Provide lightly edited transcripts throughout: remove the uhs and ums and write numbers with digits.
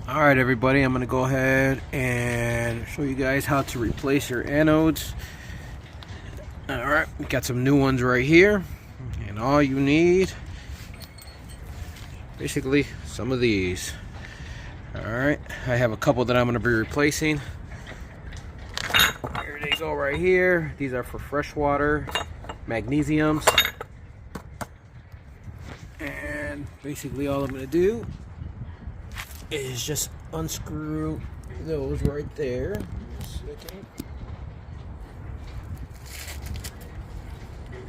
Alright everybody, I'm going to go ahead and show you guys how to replace your anodes. Alright, we got some new ones right here. And all you need, basically, some of these. Alright, I have a couple that I'm going to be replacing. Here they go right here. These are for freshwater magnesiums. And basically all I'm going to do is just unscrew those right there.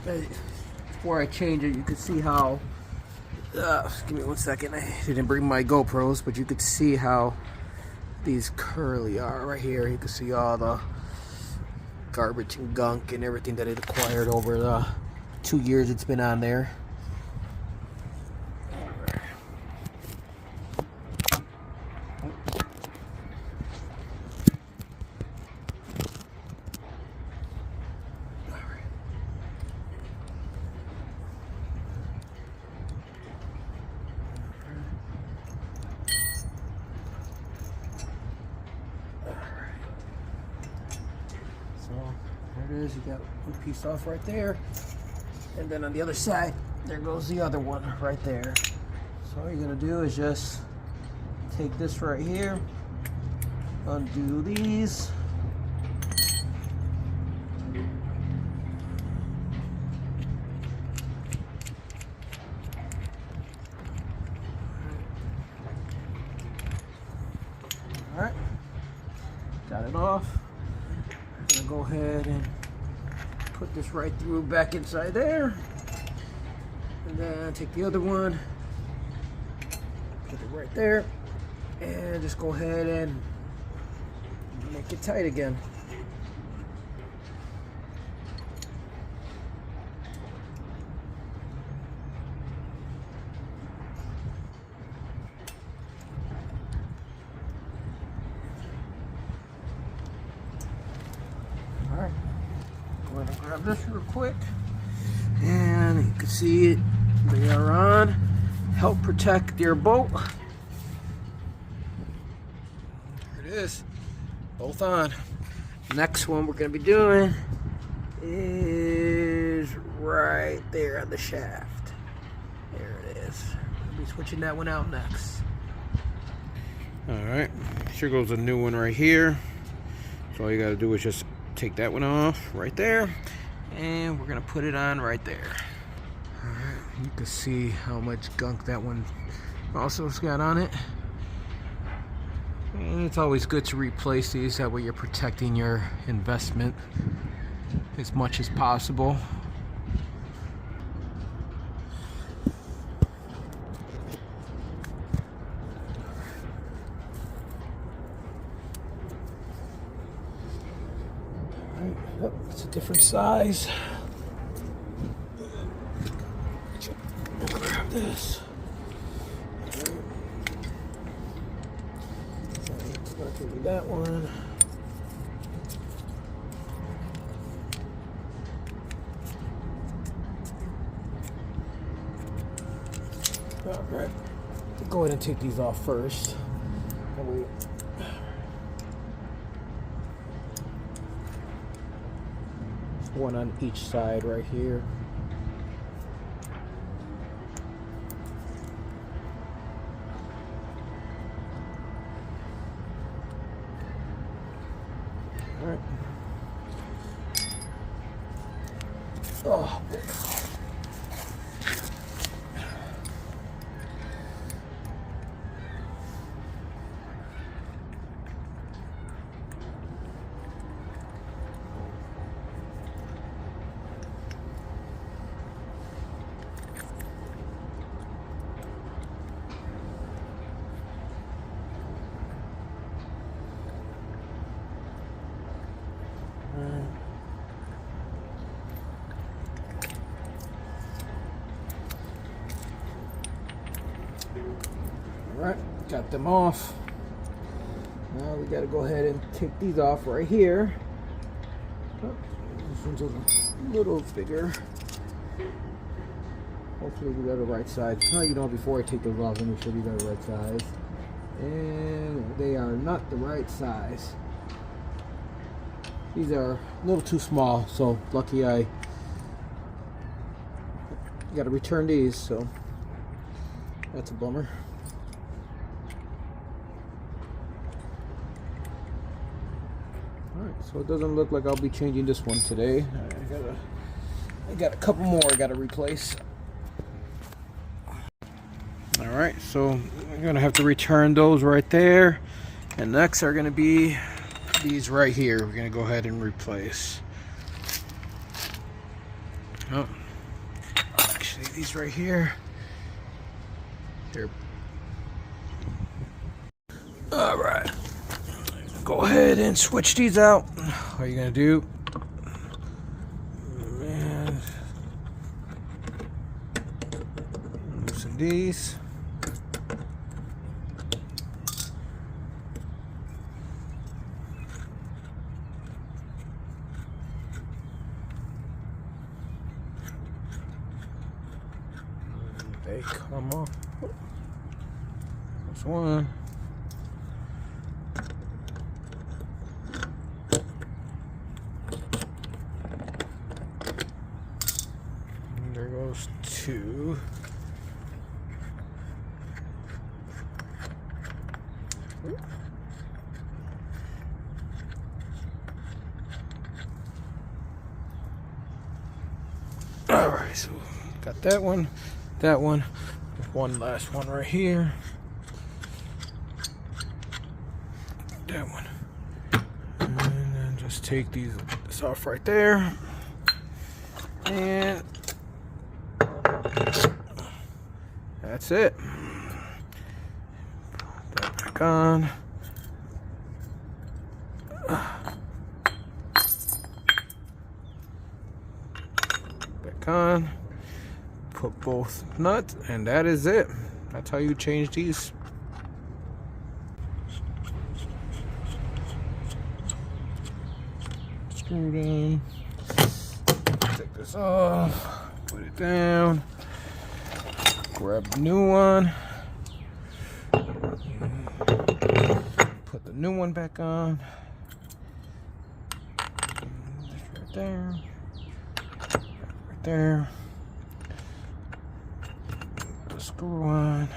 Before I change it, you can see how give me 1 second. I didn't bring my GoPros, but you could see how these curly are right here. You can see all the garbage and gunk and everything that it acquired over the 2 years it's been on there. So there it is, you got one piece off right there, and then on the other side there goes the other one right there. So all you're gonna do is just take this right here, undo these, all right, got it off. I'm gonna go ahead and put this right through back inside there, and then take the other one, put it right there, and just go ahead and make it tight again. Alright, go ahead and grab this real quick, and you can see it, they are on. Help protect your boat. There it is, both on. Next one we're going to be doing is right there on the shaft. There it is. I'll be switching that one out next. Alright, here goes a new one right here. So all you got to do is just take that one off right there, and we're gonna put it on right there. All right, you can see how much gunk that one also has got on it, and it's always good to replace these. That way you're protecting your investment as much as possible. Yep, it's a different size. Grab this. It's not gonna be that one. All right, go ahead and take these off first. One on each side right here. All right. Oh, boy. Alright, got them off. Now we gotta go ahead and take these off right here. Oh, this one's a little bigger. Hopefully we got the right size. Now, you know, before I take those off, let me show you the right size. and they are not the right size. These are a little too small, so lucky I got to return these, so that's a bummer. Alright, so it doesn't look like I'll be changing this one today. I got a couple more I got to replace. Alright, so I'm going to have to return those right there. And next are going to be these right here. We're going to go ahead and replace. Oh, actually, these right here. They're... Alright. Go ahead and switch these out. All you're going to do... And loosen these. They come off. That's one. And there goes two. All right, so got that one. That one, one last one right here. That one, and then just take this off right there, and that's it. Put that back on. Back on. Put both nuts, and that is it. That's how you change these. Screw them. Take this off. Put it down. Grab the new one. Put the new one back on. Just right there. Right there. Screw on.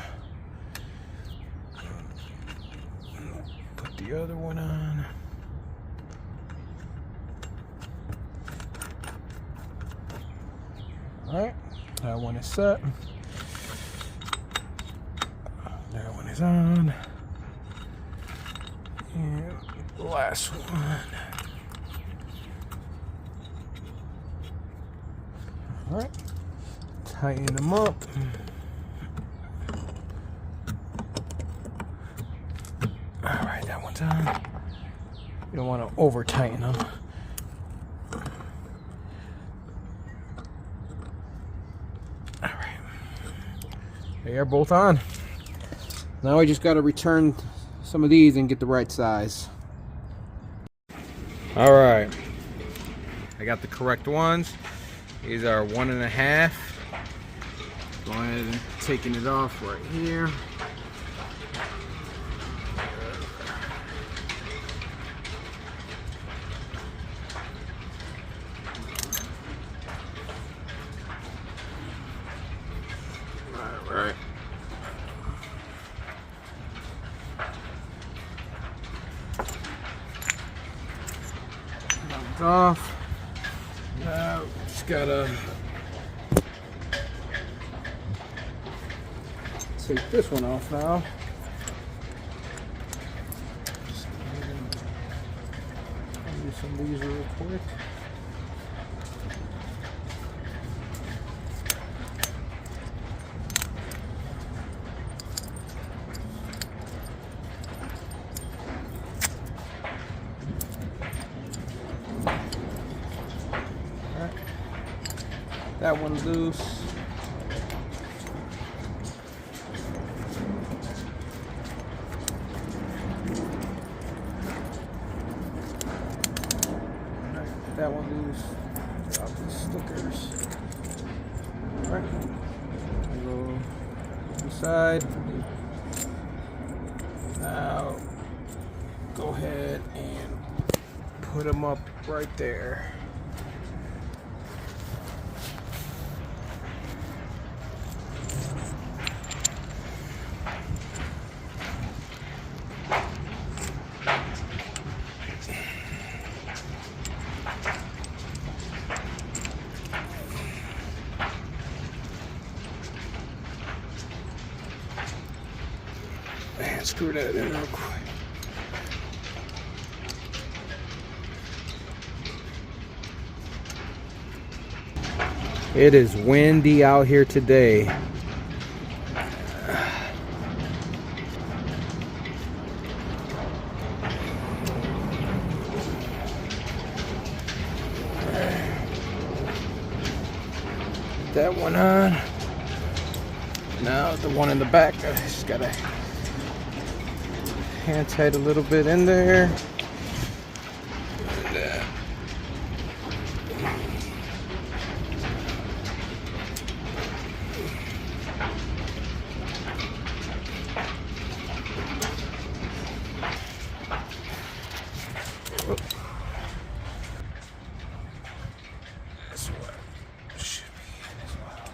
Put the other one on. Alright, that one is set. That one is on. And the last one. Alright, tighten them up. Alright, that one's on. You don't want to over tighten them. Alright. They are both on. Now I just got to return some of these and get the right size. Alright. I got the correct ones. These are 1.5. Go ahead and taking it off right here. Alright. That's off. Now just gotta take this one off now. Just do some of these real quick. That one's loose. That one loose. Drop the stickers. Alright. Go to the side. Now go ahead and put them up right there. And screw that in real quick. It is windy out here today. That one on. Now the one in the back, I just gotta hand tight a little bit in there. This one should be in as well.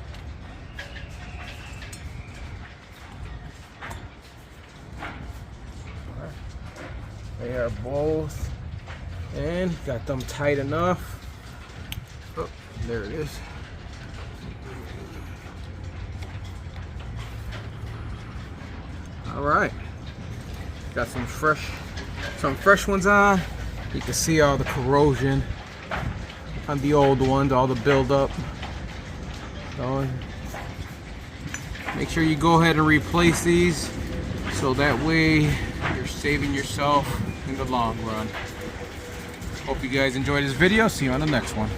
They are both in. Got them tight enough. Oh, there it is. All right. Got some fresh ones on. You can see all the corrosion on the old ones, all the buildup. So make sure you go ahead and replace these, so that way you're saving yourself in the long run. Hope you guys enjoyed this video. See you on the next one.